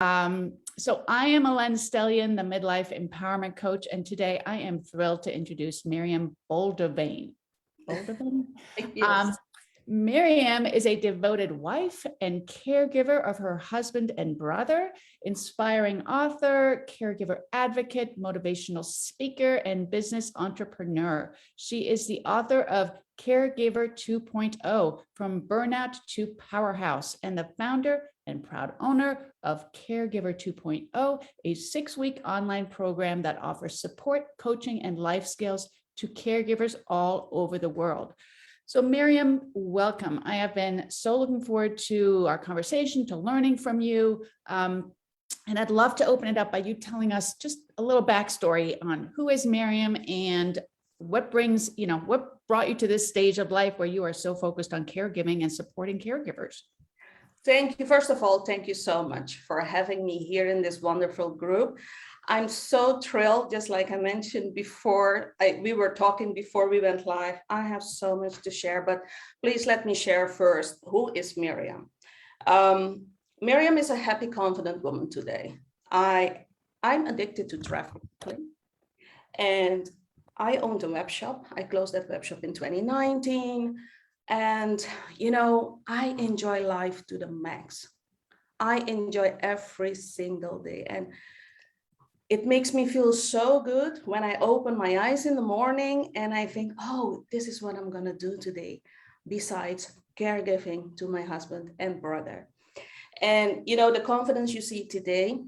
So I am Alen Stellian, the Midlife Empowerment Coach, and today I am thrilled to introduce Miriam Boldavane. Boldavane? Yes. Miriam is a devoted wife and caregiver of her husband and brother, inspiring author, caregiver advocate, motivational speaker, and business entrepreneur. She is the author of Caregiver 2.0, From Burnout to Powerhouse, and the founder and proud owner of Caregiver 2.0, a 6-week online program that offers support, coaching, and life skills to caregivers all over the world. So Miriam, welcome. I have been so looking forward to our conversation, to learning from you. And I'd love to open it up by you telling us just a little backstory on who is Miriam and what brings, what brought you to this stage of life where you are so focused on caregiving and supporting caregivers. Thank you. First of all, thank you so much for having me here in this wonderful group. I'm so thrilled, just like I mentioned before, we were talking before we went live. I have so much to share, but please let me share first. Who is Miriam? Miriam is a happy, confident woman today. I'm addicted to traveling, and I owned a web shop. I closed that web shop in 2019. And, I enjoy life to the max. I enjoy every single day. And it makes me feel so good when I open my eyes in the morning and I think, oh, this is what I'm going to do today, besides caregiving to my husband and brother. And, the confidence you see today,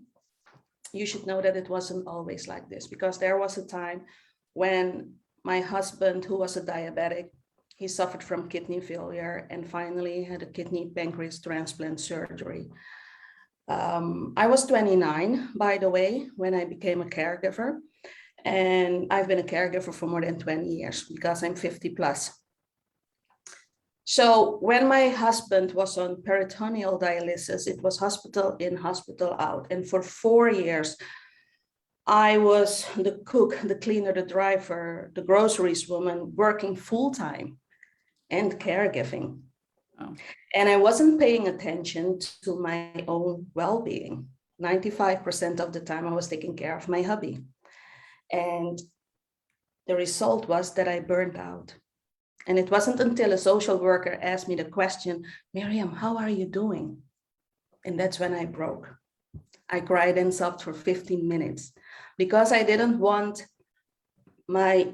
you should know that it wasn't always like this, because there was a time when my husband, who was a diabetic, he suffered from kidney failure and finally had a kidney pancreas transplant surgery. I was 29, by the way, when I became a caregiver. And I've been a caregiver for more than 20 years because I'm 50 plus. So when my husband was on peritoneal dialysis, it was hospital in, hospital out. And for 4 years, I was the cook, the cleaner, the driver, the groceries woman, working full time and caregiving. Oh. And I wasn't paying attention to my own well-being. 95% of the time I was taking care of my hubby. And the result was that I burned out. And it wasn't until a social worker asked me the question, Miriam, how are you doing? And that's when I broke. I cried and sobbed for 15 minutes because I didn't want my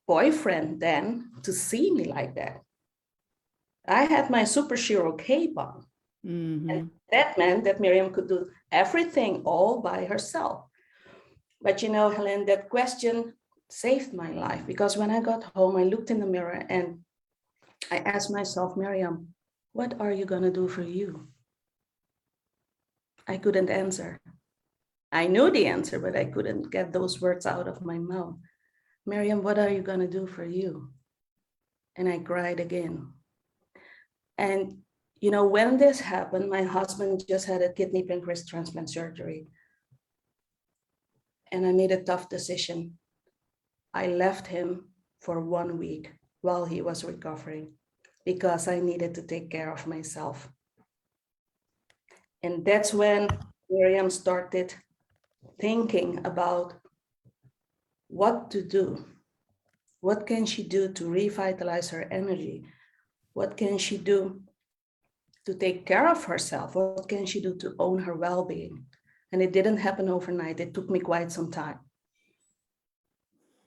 boyfriend then to see me like that. I had my superhero cape on. Mm-hmm. And that meant that Miriam could do everything all by herself. But Helen, that question saved my life, because when I got home, I looked in the mirror and I asked myself, Miriam, what are you going to do for you? I couldn't answer. I knew the answer, but I couldn't get those words out of my mouth. Miriam, what are you going to do for you? And I cried again. And, when this happened, my husband just had a kidney pancreas transplant surgery. And I made a tough decision. I left him for 1 week while he was recovering because I needed to take care of myself. And that's when Miriam started thinking about what to do. What can she do to revitalize her energy? What can she do to take care of herself? What can she do to own her well-being? And it didn't happen overnight. It took me quite some time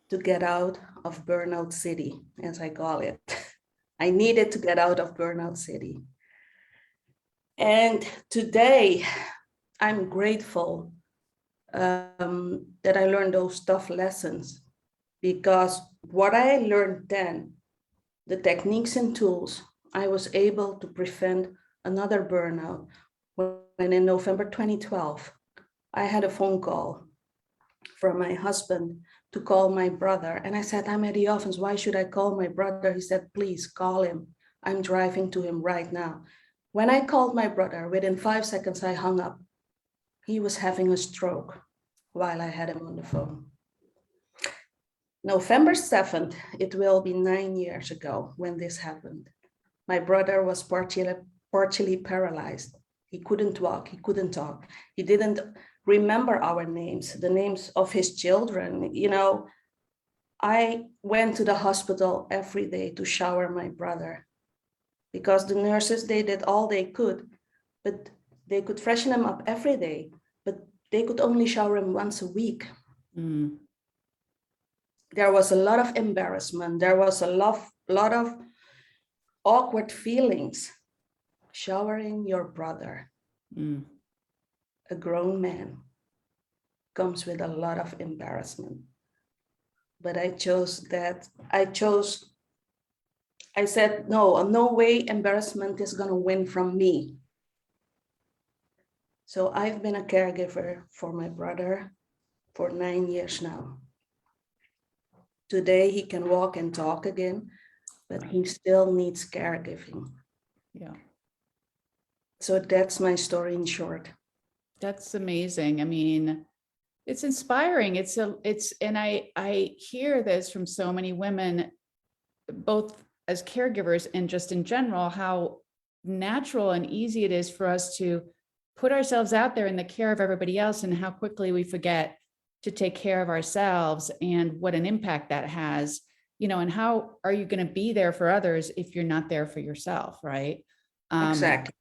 to get out of Burnout City, as I call it. I needed to get out of Burnout City. And today, I'm grateful that I learned those tough lessons, because what I learned then, the techniques and tools, I was able to prevent another burnout when in November 2012, I had a phone call from my husband to call my brother. And I said, I'm at the office. Why should I call my brother? He said, please call him. I'm driving to him right now. When I called my brother, within 5 seconds, I hung up. He was having a stroke while I had him on the phone. November 7th, it will be 9 years ago when this happened. My brother was partially paralyzed. He couldn't walk, he couldn't talk. He didn't remember our names, the names of his children. You know, I went to the hospital every day to shower my brother because the nurses, they did all they could, but they could freshen him up every day, but they could only shower him once a week. Mm. There was a lot of embarrassment. There was a lot of awkward feelings. Showering your brother, Mm. a grown man, comes with a lot of embarrassment. But I said, no, no way embarrassment is going to win from me. So I've been a caregiver for my brother for 9 years now. Today he can walk and talk again, but he still needs caregiving. Yeah. So that's my story in short. That's amazing. I mean, it's inspiring. And I hear this from so many women, both as caregivers and just in general, how natural and easy it is for us to put ourselves out there in the care of everybody else, and how quickly we forget to take care of ourselves, and what an impact that has, and how are you going to be there for others if you're not there for yourself, right? Exactly.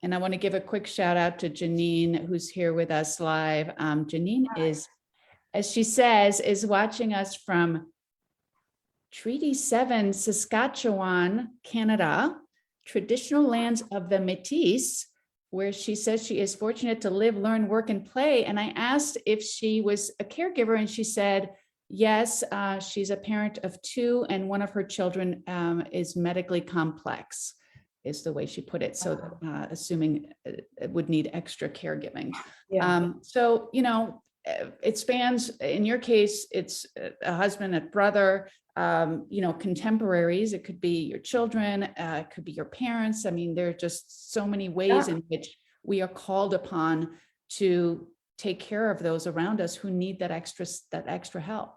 And I want to give a quick shout out to Janine, who's here with us live. Janine is, as she says, is watching us from Treaty 7, Saskatchewan, Canada, traditional lands of the Métis, where she says she is fortunate to live, learn, work, and play. And I asked if she was a caregiver, and she said, yes, she's a parent of 2, and one of her children is medically complex, is the way she put it. So assuming it would need extra caregiving. Yeah. So, it spans, in your case, it's a husband, a brother, contemporaries. It could be your children, it could be your parents. I mean, there are just so many ways in which we are called upon to take care of those around us who need that extra help.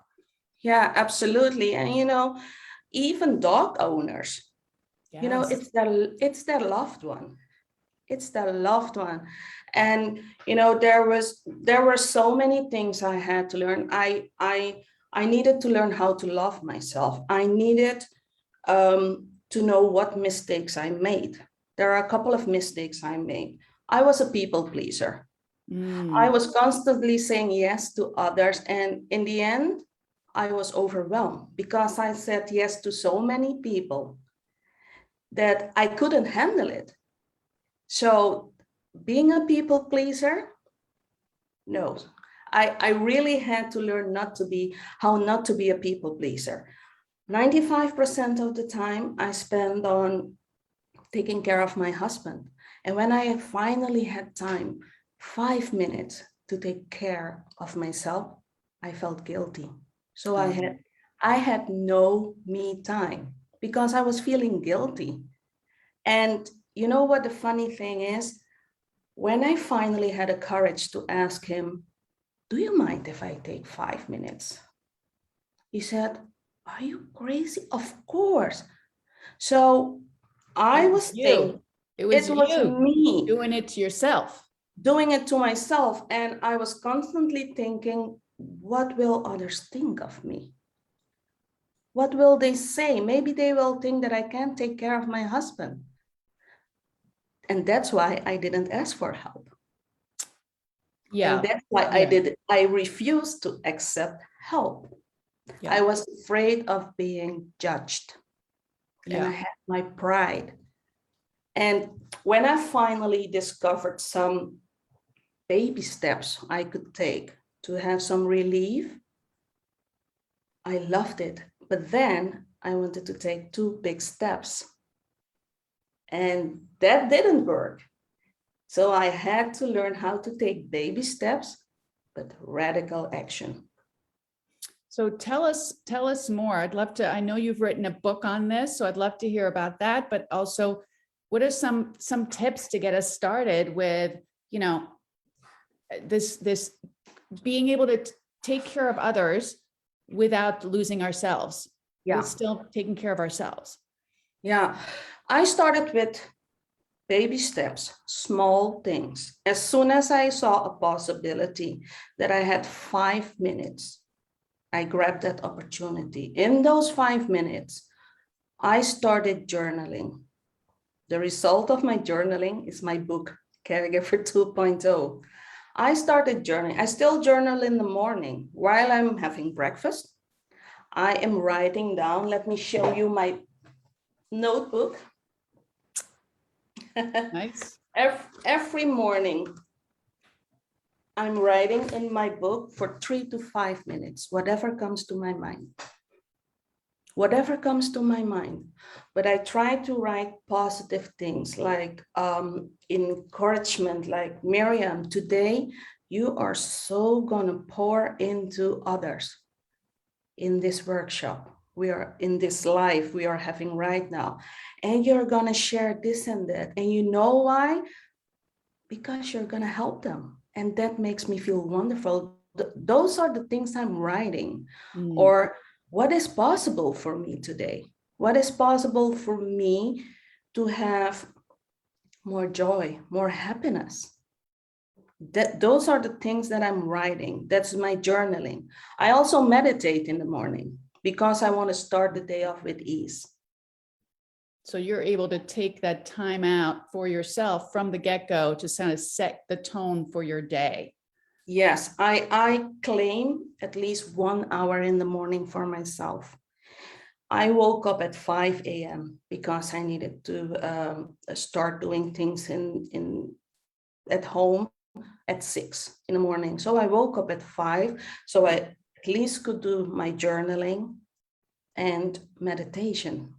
Yeah, absolutely. And, even dog owners, Yes. it's their loved one. It's their loved one. And, there were so many things I had to learn. I needed to learn how to love myself. I needed to know what mistakes I made. There are a couple of mistakes I made. I was a people pleaser. I was constantly saying yes to others. And in the end, I was overwhelmed because I said yes to so many people that I couldn't handle it. So being a people pleaser, no, I really had to learn how not to be a people pleaser. 95% of the time I spend on taking care of my husband. And when I finally had time, 5 minutes to take care of myself, I felt guilty. So I had no me time because I was feeling guilty. And you know what the funny thing is? When I finally had the courage to ask him, do you mind if I take 5 minutes? He said, are you crazy? Of course. So I was thinking, it was you me doing it to yourself. Doing it to myself. And I was constantly thinking, what will others think of me? What will they say? Maybe they will think that I can't take care of my husband. And that's why I didn't ask for help. Yeah. And that's why I refused to accept help. Yeah. I was afraid of being judged. Yeah. And I had my pride. And when I finally discovered some baby steps I could take to have some relief, I loved it. But then I wanted to take 2 big steps. And that didn't work. So I had to learn how to take baby steps, but radical action. So tell us more. I'd love to, I know you've written a book on this, so I'd love to hear about that, but also what are some tips to get us started with, this being able to take care of others without losing ourselves. Yeah. With still taking care of ourselves. Yeah. I started with baby steps, small things. As soon as I saw a possibility that I had 5 minutes, I grabbed that opportunity. In those 5 minutes, I started journaling. The result of my journaling is my book, Caregiver 2.0. I started journaling. I still journal in the morning while I'm having breakfast. I am writing down. Let me show you my notebook. Nice. Every morning, I'm writing in my book for 3 to 5 minutes, whatever comes to my mind. Whatever comes to my mind. But I try to write positive things like encouragement, like Miriam, today you are so gonna pour into others in this workshop. We are in this life we are having right now. And you're gonna share this and that. And you know why? Because you're gonna help them. And that makes me feel wonderful. Those are the things I'm writing. Or what is possible for me today? What is possible for me to have more joy, more happiness? Those are the things that I'm writing. That's my journaling. I also meditate in the morning because I want to start the day off with ease. So you're able to take that time out for yourself from the get-go to kind of set the tone for your day. Yes, I claim at least 1 hour in the morning for myself. I woke up at 5 a.m. because I needed to start doing things at home at 6 in the morning. So I woke up at 5, so I at least could do my journaling and meditation.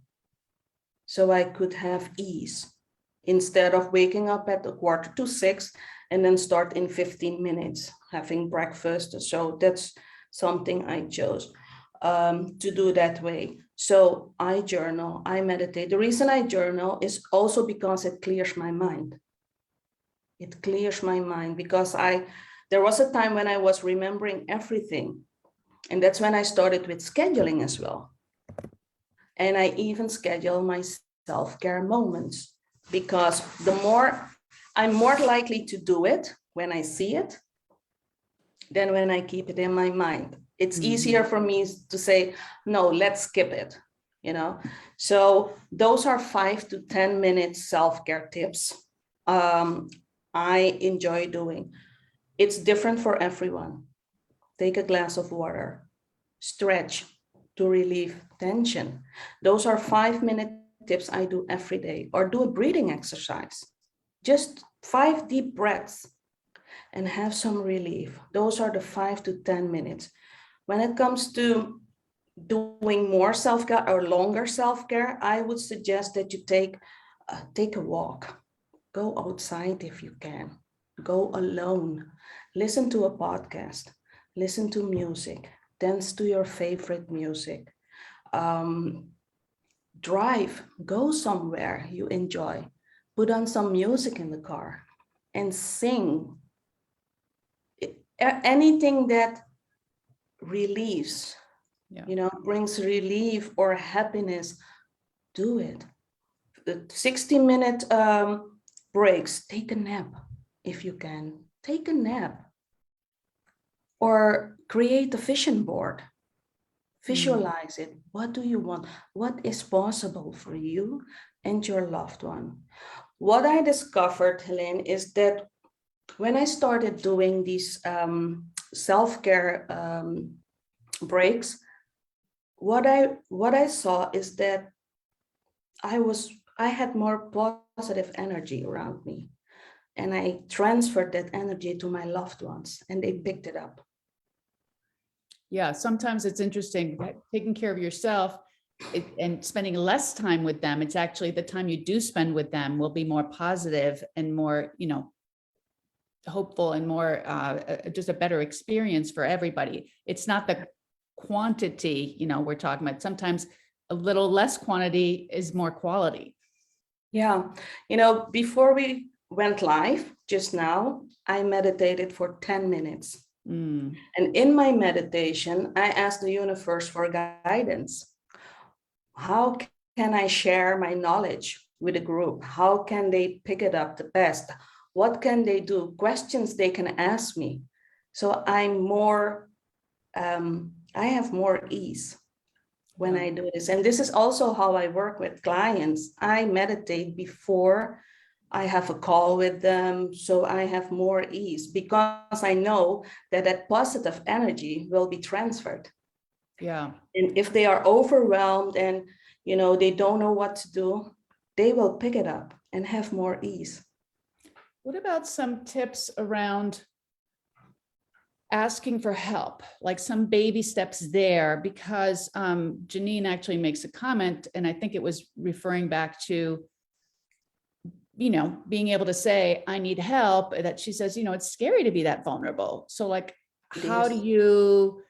So I could have ease instead of waking up at 5:45 and then start in 15 minutes having breakfast. So that's something I chose to do that way. So I journal, I meditate. The reason I journal is also because it clears my mind. It clears my mind because there was a time when I was remembering everything. And that's when I started with scheduling as well. And I even schedule my self-care moments because I'm more likely to do it when I see it than when I keep it in my mind. It's easier for me to say, no, let's skip it, So those are 5 to 10 minute self-care tips I enjoy doing. It's different for everyone. Take a glass of water, stretch to relieve tension. Those are 5-minute tips I do every day, or do a breathing exercise. Just 5 deep breaths and have some relief. Those are the 5 to 10 minutes. When it comes to doing more self-care or longer self-care, I would suggest that you take a walk. Go outside if you can. Go alone. Listen to a podcast. Listen to music. Dance to your favorite music. Drive. Go somewhere you enjoy. Put on some music in the car and sing. Anything that relieves, brings relief or happiness, do it. The 60-minute breaks, take a nap if you can. Take a nap. Or create a vision board. Visualize it. What do you want? What is possible for you and your loved one? What I discovered, Helene, is that when I started doing these self-care breaks, what I saw is that I had more positive energy around me, and I transferred that energy to my loved ones, and they picked it up. Yeah, sometimes it's interesting taking care of yourself and spending less time with them. It's actually the time you do spend with them will be more positive and more, hopeful and more just a better experience for everybody. It's not the quantity, we're talking about. Sometimes a little less quantity is more quality. Yeah, before we went live just now, I meditated for 10 minutes. And in my meditation, I asked the universe for guidance. How can I share my knowledge with a group? How can they pick it up the best? What can they do? Questions they can ask me. So I'm more, I have more ease when I do this. And this is also how I work with clients. I meditate before I have a call with them, so I have more ease because I know that that positive energy will be transferred. Yeah. And if they are overwhelmed and, you know, they don't know what to do, they will pick it up and have more ease. What about some tips around asking for help, like some baby steps there? Because Janine actually makes a comment, and I think it was referring back to, you know, being able to say, I need help, that she says, you know, it's scary to be that vulnerable. So like, how do you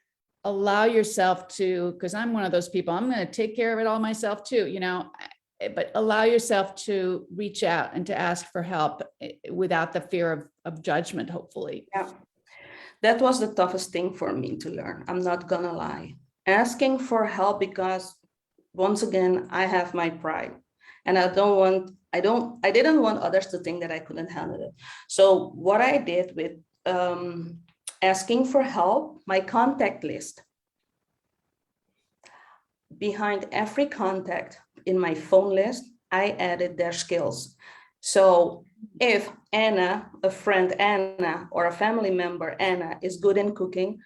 allow yourself to, because I'm one of those people, I'm going to take care of it all myself too, you know, but allow yourself to reach out and to ask for help without the fear of judgment, hopefully. Yeah, that was the toughest thing for me to learn. I'm not gonna lie. Asking for help because, once again, I have my pride, and I didn't want others to think that I couldn't handle it. So what I did with asking for help, my contact list. Behind every contact in my phone list, I added their skills. So if Anna, a friend Anna, or a family member Anna is good in cooking,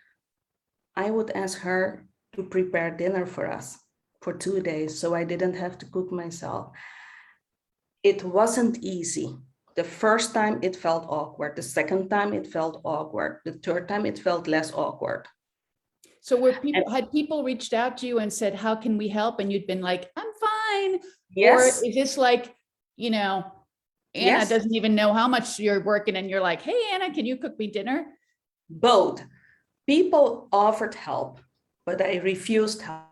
I would ask her to prepare dinner for us for 2 days, so I didn't have to cook myself. It wasn't easy. The first time it felt awkward. The second time it felt awkward. The third time it felt less awkward. So had people reached out to you and said, how can we help? And you'd been like, I'm fine. Yes. Or is this like, you know, Anna Yes. doesn't even know how much you're working and you're like, hey, Anna, can you cook me dinner? Both. People offered help, but I refused help.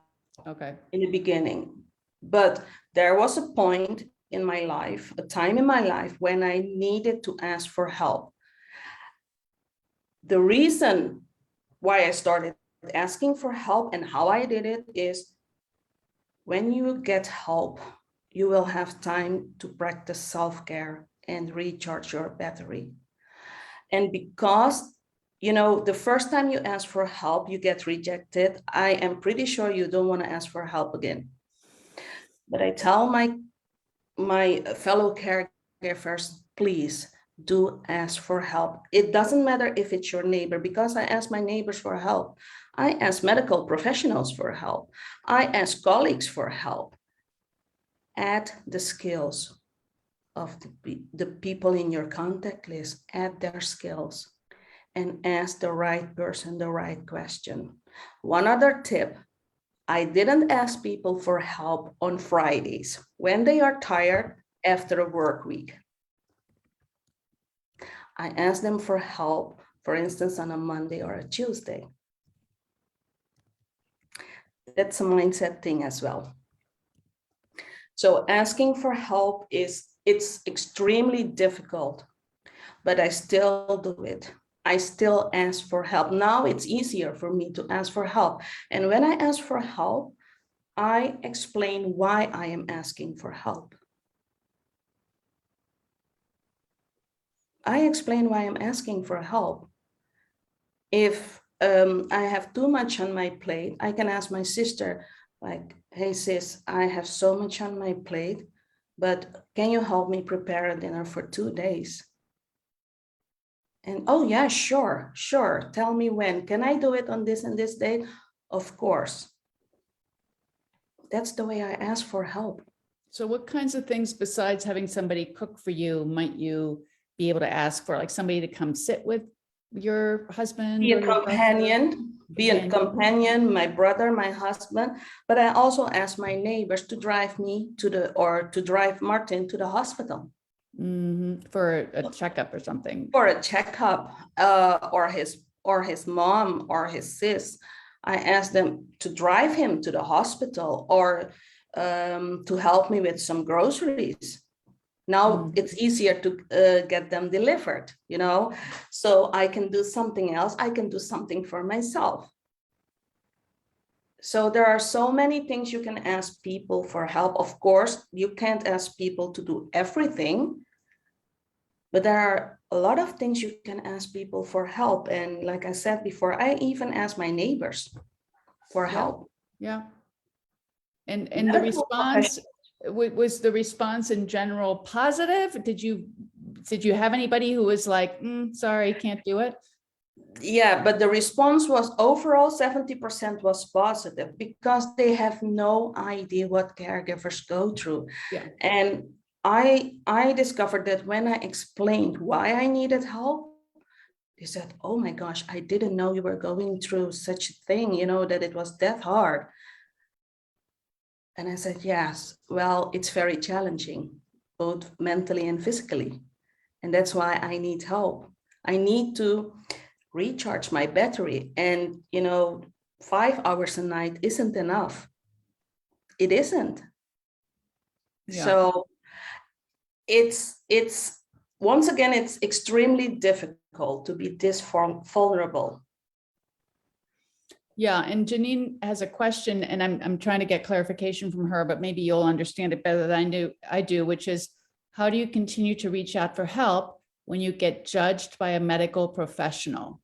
Okay. In the beginning. But there was a point in my life, a time in my life when I needed to ask for help. The reason why I started asking for help and how I did it is, when you get help, you will have time to practice self-care and recharge your battery. And because, you know, the first time you ask for help, you get rejected, I am pretty sure you don't want to ask for help again. But I tell my fellow caregivers, please do ask for help. It doesn't matter if it's your neighbor, because I ask my neighbors for help. I ask medical professionals for help. I ask colleagues for help. Add the skills of the people in your contact list, add their skills, and ask the right person the right question. One other tip, I didn't ask people for help on Fridays when they are tired after a work week. I asked them for help, for instance, on a Monday or a Tuesday. That's a mindset thing as well. So asking for help it's extremely difficult, but I still do it. I still ask for help. Now it's easier for me to ask for help. And when I ask for help, I explain why I am asking for help. I explain why I'm asking for help. If I have too much on my plate, I can ask my sister, like, hey sis, I have so much on my plate, but can you help me prepare a dinner for 2 days? And oh yeah, sure. Tell me when. Can I do it on this and this date? Of course. That's the way I ask for help. So what kinds of things besides having somebody cook for you might you be able to ask for? Like somebody to come sit with your husband? Be a companion, my brother, my husband. But I also ask my neighbors to drive me to drive Martin to the hospital. Mm-hmm. For a checkup or something. For a checkup, or his mom or his sis. I ask them to drive him to the hospital, or to help me with some groceries. Now it's easier to get them delivered, you know, so I can do something else. I can do something for myself. So there are so many things you can ask people for help. Of course, you can't ask people to do everything, but there are a lot of things you can ask people for help. And like I said before, I even ask my neighbors for Yeah. help. Yeah. And the Medical response, was the response in general positive? Did you have anybody who was like, sorry, can't do it? Yeah, but the response was overall 70% was positive because they have no idea what caregivers go through. Yeah. And I discovered that when I explained why I needed help, they said, oh my gosh, I didn't know you were going through such a thing, that it was that hard. And I said, yes, well, it's very challenging, both mentally and physically. And that's why I need help. I need to recharge my battery. And, 5 hours a night isn't enough. It isn't. Yeah. So it's once again, it's extremely difficult to be this vulnerable. Yeah, and Janine has a question, and I'm trying to get clarification from her, but maybe you'll understand it better than I do, which is, how do you continue to reach out for help when you get judged by a medical professional?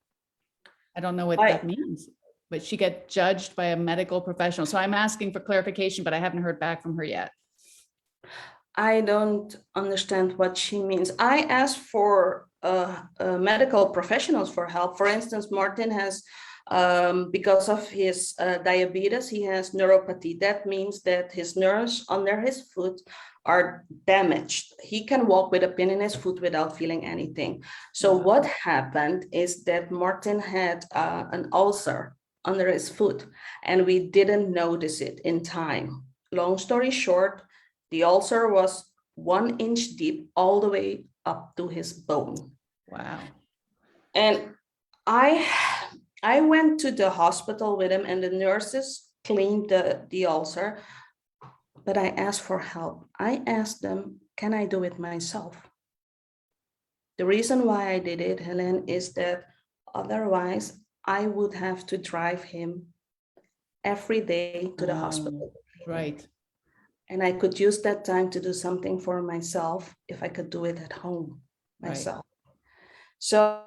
I don't know what that means, but she got judged by a medical professional. So I'm asking for clarification, but I haven't heard back from her yet. I don't understand what she means. I asked for medical professionals for help. For instance, Martin has, because of his diabetes, he has neuropathy. That means that his nerves under his foot are damaged. He can walk with a pin in his foot without feeling anything. So what happened is that Martin had an ulcer under his foot, and we didn't notice it in time. Long story short, the ulcer was 1 inch deep all the way up to his bone. Wow. And I went to the hospital with him, and the nurses cleaned the ulcer, but I asked for help. I asked them, can I do it myself? The reason why I did it, Helen, is that otherwise I would have to drive him every day to the hospital. Right. And I could use that time to do something for myself if I could do it at home myself. Right. So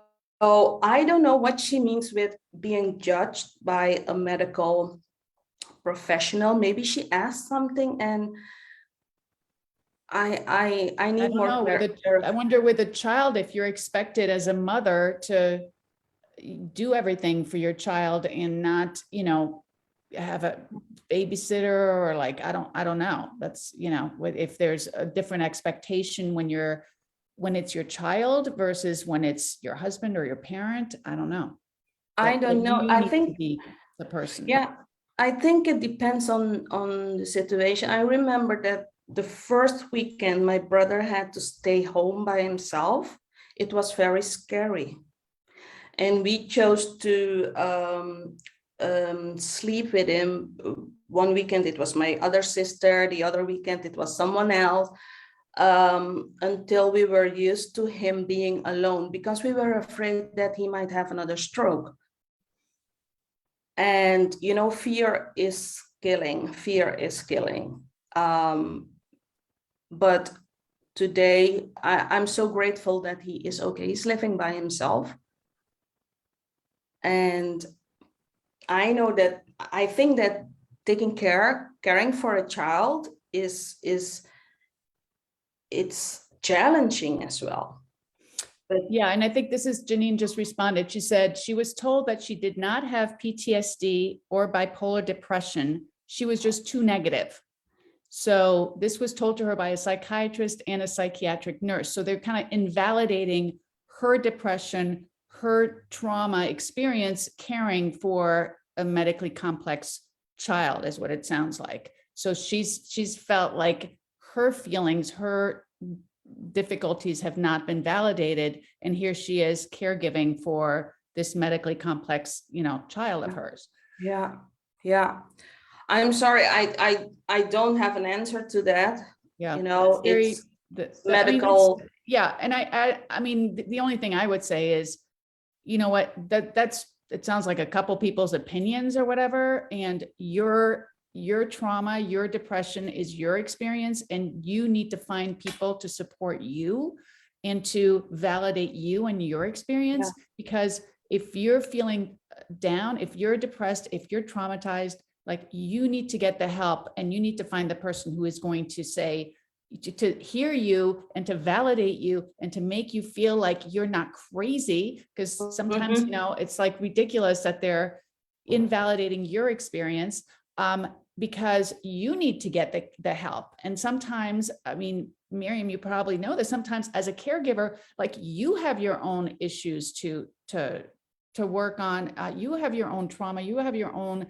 I don't know what she means with being judged by a medical professional. Maybe she asked something and I need more clarity. I wonder with a child, if you're expected as a mother to do everything for your child and not, have a babysitter, or like, I don't know. That's, if there's a different expectation when it's your child versus when it's your husband or your parent. I don't know. I don't know. I think the person. Yeah, I think it depends on the situation. I remember that the first weekend my brother had to stay home by himself. It was very scary. And we chose to sleep with him. One weekend it was my other sister, the other weekend it was someone else, until we were used to him being alone, because we were afraid that he might have another stroke. And fear is killing. But today I'm so grateful that he is okay. He's living by himself. And I think that caring for a child it's challenging as well. Yeah, and I think this is, Janine just responded. She said she was told that she did not have PTSD or bipolar depression. She was just too negative. So this was told to her by a psychiatrist and a psychiatric nurse. So they're kind of invalidating her depression, her trauma experience caring for a medically complex child, is what it sounds like. So she's felt like her feelings, her difficulties have not been validated, and here she is caregiving for this medically complex child of hers. Yeah, I'm sorry, I don't have an answer to that. Yeah, it's medical. And I mean, the only thing I would say is, you know what, that's it sounds like a couple people's opinions or whatever, and your trauma, your depression is your experience, and you need to find people to support you and to validate you and your experience. Because if you're feeling down, if you're depressed, if you're traumatized, like, you need to get the help, and you need to find the person who is going to say, to hear you and to validate you and to make you feel like you're not crazy. Because sometimes, you know, it's like ridiculous that they're invalidating your experience, because you need to get the help. And sometimes, I mean, Miriam, you probably know this, sometimes as a caregiver, like, you have your own issues to work on. You have your own trauma, you have your own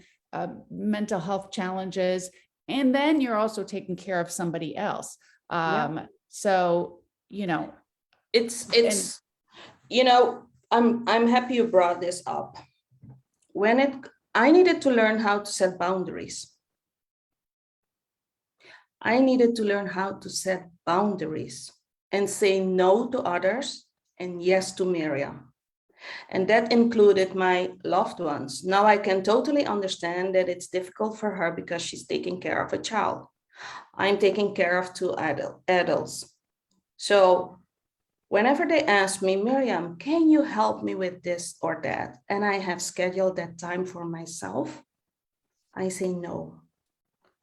mental health challenges, and then you're also taking care of somebody else. So, you know, it's, you know, I'm happy you brought this up. I needed to learn how to set boundaries. I needed to learn how to set boundaries and say no to others and yes to Miriam. And that included my loved ones. Now I can totally understand that it's difficult for her because she's taking care of a child. I'm taking care of two adults. So whenever they ask me, Miriam, can you help me with this or that? And I have scheduled that time for myself, I say no,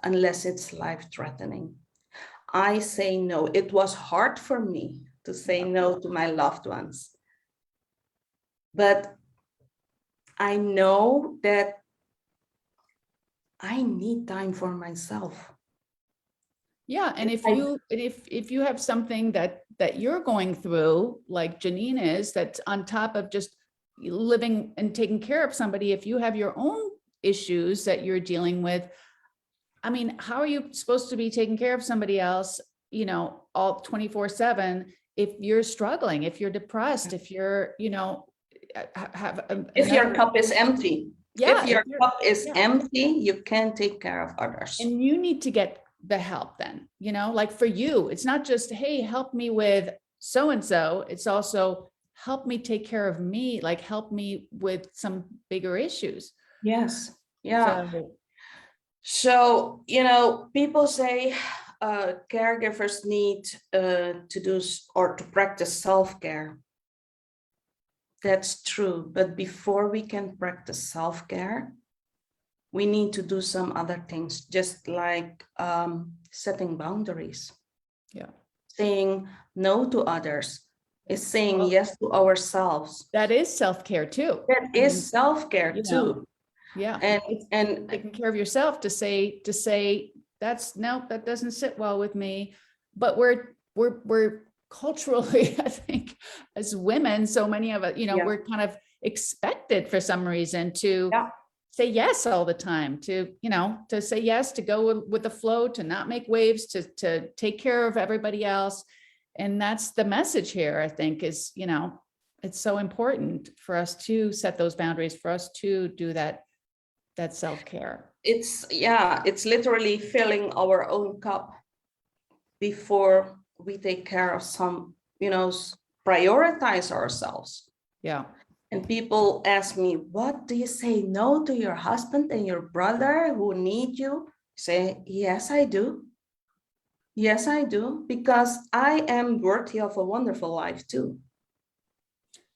unless it's life-threatening. I say no. It was hard for me to say no to my loved ones. But I know that I need time for myself. Yeah, and if you have something that you're going through, like Janine is, that's on top of just living and taking care of somebody, if you have your own issues that you're dealing with, I mean, how are you supposed to be taking care of somebody else, you know, all 24/7 if you're struggling, if you're depressed, if you're, you know, if your cup is empty. Yeah, if your cup is empty, you can't take care of others. And you need to get the help then, you know, like for you, it's not just, hey, help me with so-and-so. It's also help me take care of me, like help me with some bigger issues. Yes. Yeah. So, you know, people say caregivers need to do or to practice self-care. That's true. But before we can practice self-care, we need to do some other things, just like setting boundaries. Yeah. Saying no to others is saying yes to ourselves. That is self-care too. That is self-care too. Yeah. And taking care of yourself to say that doesn't sit well with me. But we're culturally, I think, as women, so many of us, you know, we're kind of expected for some reason to say yes all the time, to, you know, to say yes, to go with the flow, to not make waves, to take care of everybody else. And that's the message here, I think, is, you know, it's so important for us to set those boundaries, for us to do that self-care. It's literally filling our own cup before we take care of some, you know, prioritize ourselves. Yeah. And people ask me, what do you say no to your husband and your brother who need you? Say, yes, I do. Yes, I do, because I am worthy of a wonderful life too.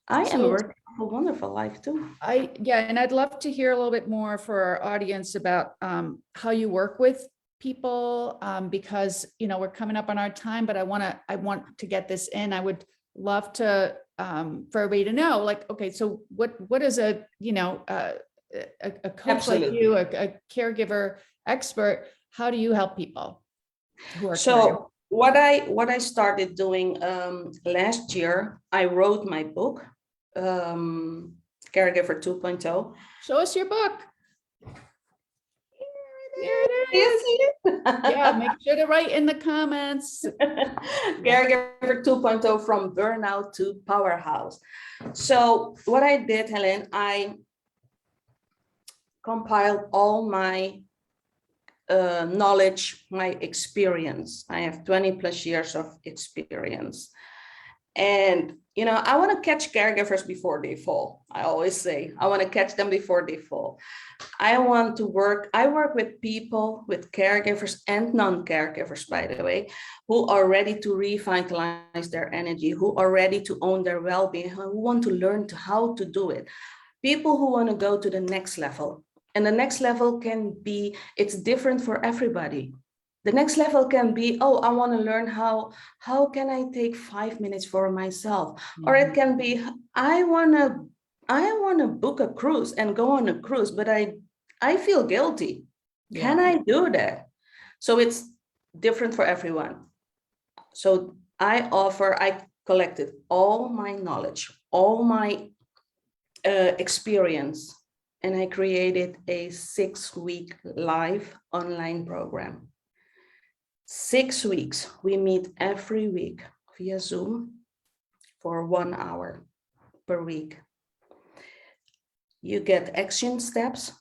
I am worthy of a wonderful life too. And I'd love to hear a little bit more for our audience about how you work with people, because, you know, we're coming up on our time, but I want to get this in. I would love to for everybody to know, like, okay, so what is a, you know, a coach like you, a caregiver expert, how do you help people who are so what I started doing last year, I wrote my book, Caregiver 2.0. Show us your book. There it is. Yeah, make sure to write in the comments. Caregiver 2.0, from burnout to powerhouse. So what I did, Helen, I compiled all my knowledge, my experience. I have 20 plus years of experience. And You know, I want to catch caregivers before they fall. I always say, I want to catch them before they fall. I work with people, with caregivers and non-caregivers, by the way, who are ready to revitalize their energy, who are ready to own their well-being, who want to learn how to do it. People who want to go to the next level. And the next level can be, it's different for everybody. The next level can be, oh, I want to learn how can I take 5 minutes for myself? Or it can be, I want to book a cruise and go on a cruise, but I feel guilty. Can I do that? So it's different for everyone. So I collected all my knowledge, all my experience, and I created a 6-week live online program. 6 weeks, we meet every week via Zoom for 1 hour per week. You get action steps,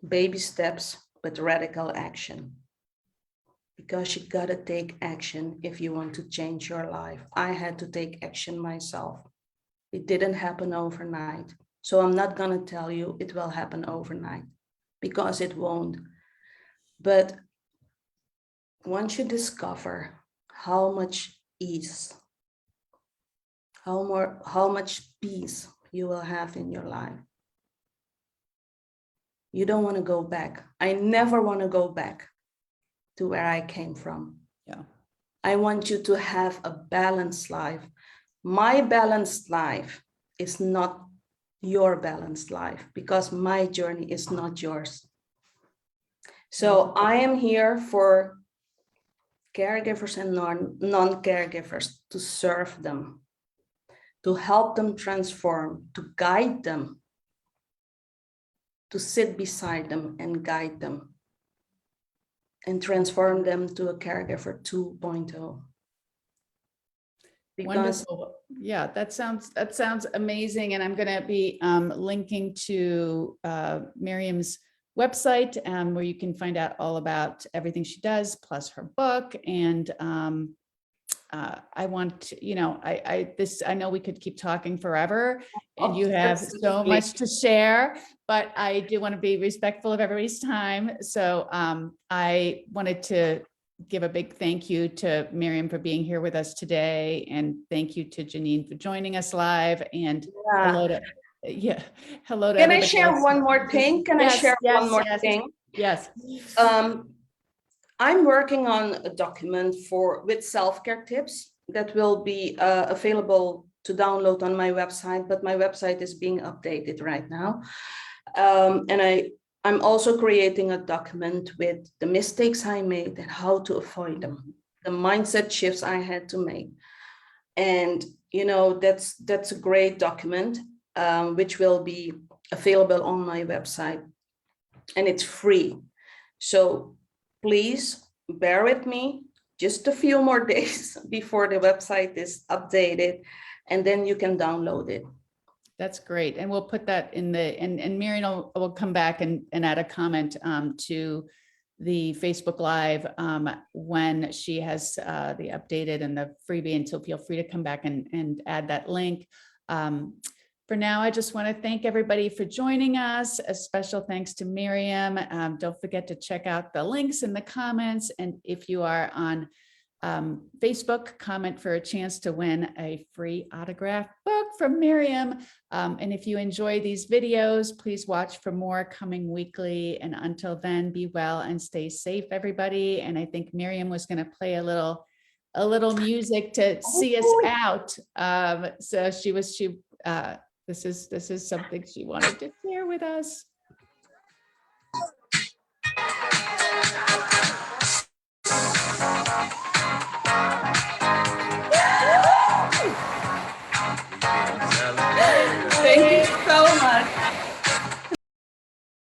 baby steps, but radical action. Because you gotta take action if you want to change your life. I had to take action myself. It didn't happen overnight. So I'm not gonna tell you it will happen overnight, because it won't. But once you discover how much ease, how much peace you will have in your life, you don't want to go back. I never want to go back to where I came from. Yeah. I want you to have a balanced life. My balanced life is not your balanced life, because my journey is not yours. So I am here for caregivers and non-caregivers, to serve them, to help them transform, to guide them, to sit beside them and guide them, and transform them to a caregiver 2.0. Because wonderful. Yeah, that sounds amazing. And I'm going to be linking to Miriam's website, where you can find out all about everything she does, plus her book. And I want, you know, I know we could keep talking forever, and you have so much to share, but I do want to be respectful of everybody's time. So I wanted to give a big thank you to Miriam for being here with us today. And thank you to Janine for joining us live. And hello to, hello to Can I everybody share else. one more thing? Can I share one more thing? Yes. I'm working on a document with self-care tips that will be available to download on my website, but my website is being updated right now. And I'm also creating a document with the mistakes I made and how to avoid them, the mindset shifts I had to make. And, you know, that's a great document, which will be available on my website, and it's free. So please bear with me just a few more days before the website is updated, and then you can download it. That's great. And we'll put that in the, and Miriam will come back and add a comment to the Facebook Live when she has the updated and the freebie, and so feel free to come back and add that link. For now, I just want to thank everybody for joining us. A special thanks to Miriam. Don't forget to check out the links in the comments. And if you are on Facebook, comment for a chance to win a free autographed book from Miriam. And if you enjoy these videos, please watch for more coming weekly. And until then, be well and stay safe, everybody. And I think Miriam was going to play a little music to see us out. So this is something she wanted to share with us. Thank you